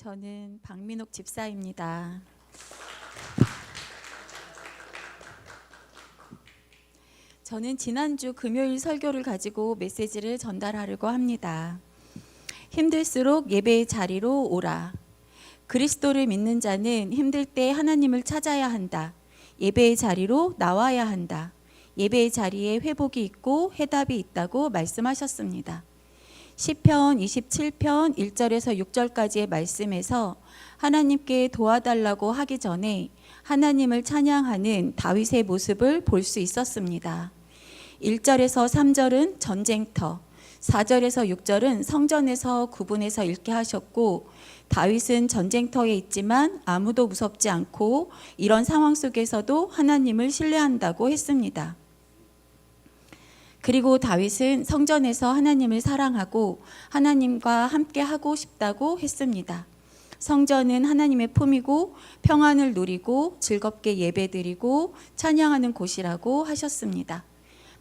저는 박민옥 집사입니다. 저는 지난주 금요일 설교를 가지고 메시지를 전달하려고 합니다. 힘들수록 예배의 자리로 오라. 그리스도를 믿는 자는 힘들 때 하나님을 찾아야 한다. 예배의 자리로 나와야 한다. 예배의 자리에 회복이 있고 해답이 있다고 말씀하셨습니다. 시편 27편 1절에서 6절까지의 말씀에서 하나님께 도와달라고 하기 전에 하나님을 찬양하는 다윗의 모습을 볼 수 있었습니다. 1절에서 3절은 전쟁터, 4절에서 6절은 성전에서 구분해서 읽게 하셨고, 다윗은 전쟁터에 있지만 아무도 무섭지 않고 이런 상황 속에서도 하나님을 신뢰한다고 했습니다. 그리고 다윗은 성전에서 하나님을 사랑하고 하나님과 함께 하고 싶다고 했습니다. 성전은 하나님의 품이고 평안을 누리고 즐겁게 예배드리고 찬양하는 곳이라고 하셨습니다.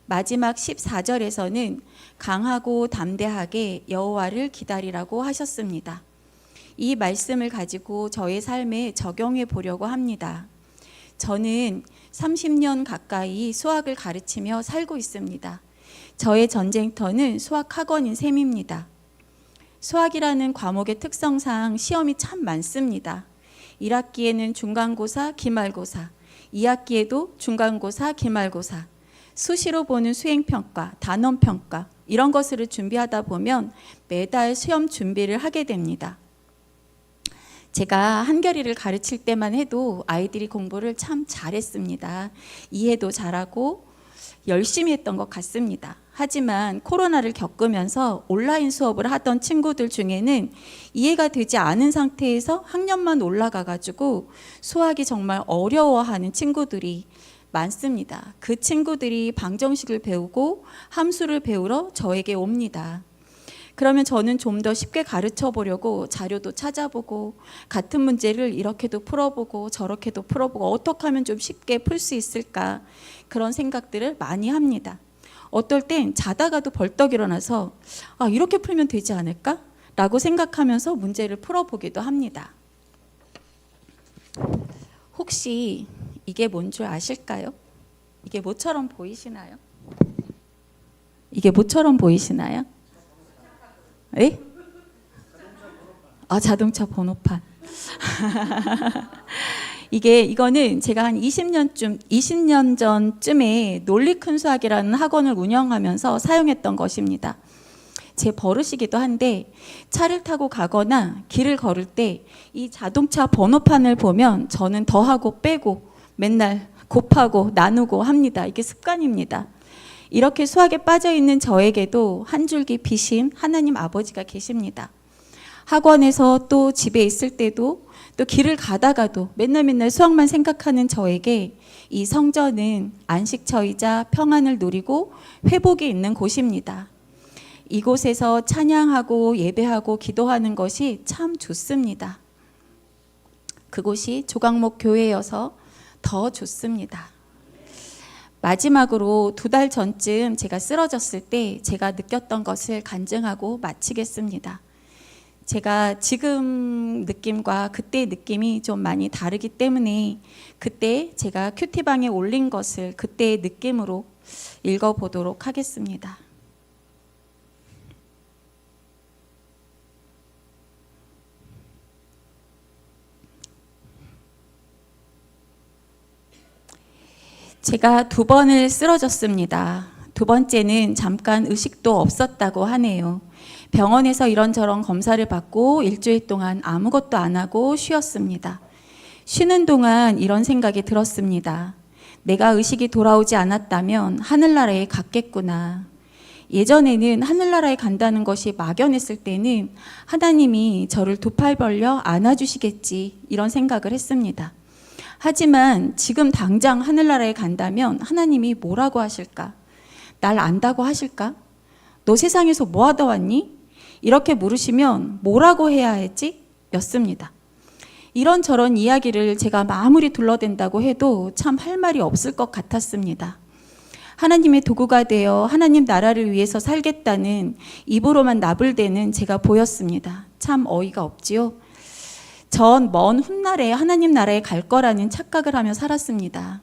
마지막 14절에서는 강하고 담대하게 여호와를 기다리라고 하셨습니다. 이 말씀을 가지고 저의 삶에 적용해 보려고 합니다. 저는 30년 가까이 수학을 가르치며 살고 있습니다. 저의 전쟁터는 수학학원인 셈입니다. 수학이라는 과목의 특성상 시험이 참 많습니다. 1학기에는 중간고사, 기말고사, 2학기에도 중간고사, 기말고사, 수시로 보는 수행평가, 단원평가 이런 것을 준비하다 보면 매달 시험 준비를 하게 됩니다. 제가 한겨레를 가르칠 때만 해도 아이들이 공부를 참 잘했습니다. 이해도 잘하고 열심히 했던 것 같습니다. 하지만 코로나를 겪으면서 온라인 수업을 하던 친구들 중에는 이해가 되지 않은 상태에서 학년만 올라가가지고 수학이 정말 어려워하는 친구들이 많습니다. 그 친구들이 방정식을 배우고 함수를 배우러 저에게 옵니다. 그러면 저는 좀 더 쉽게 가르쳐 보려고 자료도 찾아보고 같은 문제를 이렇게도 풀어보고 저렇게도 풀어보고 어떻게 하면 좀 쉽게 풀 수 있을까 그런 생각들을 많이 합니다. 어떨 땐 자다가도 벌떡 일어나서 이렇게 풀면 되지 않을까? 라고 생각하면서 문제를 풀어보기도 합니다. 혹시 이게 뭔 줄 아실까요? 이게 뭐처럼 보이시나요? 이게 뭐처럼 보이시나요? 에? 자동차 번호판. 이거는 제가 한 20년 전쯤에 논리 큰 수학이라는 학원을 운영하면서 사용했던 것입니다. 제 버릇이기도 한데 차를 타고 가거나 길을 걸을 때 이 자동차 번호판을 보면 저는 더하고 빼고 맨날 곱하고 나누고 합니다. 이게 습관입니다. 이렇게 수학에 빠져있는 저에게도 한 줄기 비심 하나님 아버지가 계십니다. 학원에서 또 집에 있을 때도 또 길을 가다가도 맨날 수학만 생각하는 저에게 이 성전은 안식처이자 평안을 누리고 회복이 있는 곳입니다. 이곳에서 찬양하고 예배하고 기도하는 것이 참 좋습니다. 그곳이 조각목 교회여서 더 좋습니다. 마지막으로 2달 전쯤 제가 쓰러졌을 때 제가 느꼈던 것을 간증하고 마치겠습니다. 제가 지금 느낌과 그때의 느낌이 좀 많이 다르기 때문에 그때 제가 큐티방에 올린 것을 그때의 느낌으로 읽어보도록 하겠습니다. 제가 2번을 쓰러졌습니다. 2번째는 잠깐 의식도 없었다고 하네요. 병원에서 이런저런 검사를 받고 일주일 동안 아무것도 안 하고 쉬었습니다. 쉬는 동안 이런 생각이 들었습니다. 내가 의식이 돌아오지 않았다면 하늘나라에 갔겠구나. 예전에는 하늘나라에 간다는 것이 막연했을 때는 하나님이 저를 2팔 벌려 안아주시겠지 이런 생각을 했습니다. 하지만 지금 당장 하늘나라에 간다면 하나님이 뭐라고 하실까? 날 안다고 하실까? 너 세상에서 뭐 하다 왔니? 이렇게 물으시면 뭐라고 해야 할지 였습니다. 이런저런 이야기를 제가 아무리 둘러댄다고 해도 참 할 말이 없을 것 같았습니다. 하나님의 도구가 되어 하나님 나라를 위해서 살겠다는 입으로만 나불대는 제가 보였습니다. 참 어이가 없지요. 전 먼 훗날에 하나님 나라에 갈 거라는 착각을 하며 살았습니다.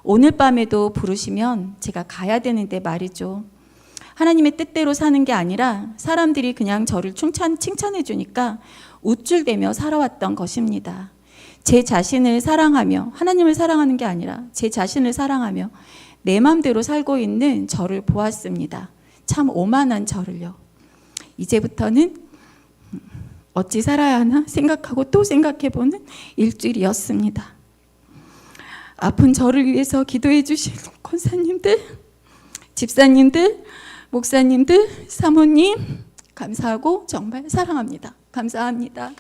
오늘 밤에도 부르시면 제가 가야 되는데 말이죠. 하나님의 뜻대로 사는 게 아니라 사람들이 그냥 저를 칭찬해 주니까 우쭐대며 살아왔던 것입니다. 제 자신을 사랑하며, 하나님을 사랑하는 게 아니라 제 자신을 사랑하며 내 맘대로 살고 있는 저를 보았습니다. 참 오만한 저를요. 이제부터는 어찌 살아야 하나 생각하고 또 생각해보는 일주일이었습니다. 아픈 저를 위해서 기도해 주신 권사님들, 집사님들, 목사님들, 사모님 감사하고 정말 사랑합니다. 감사합니다.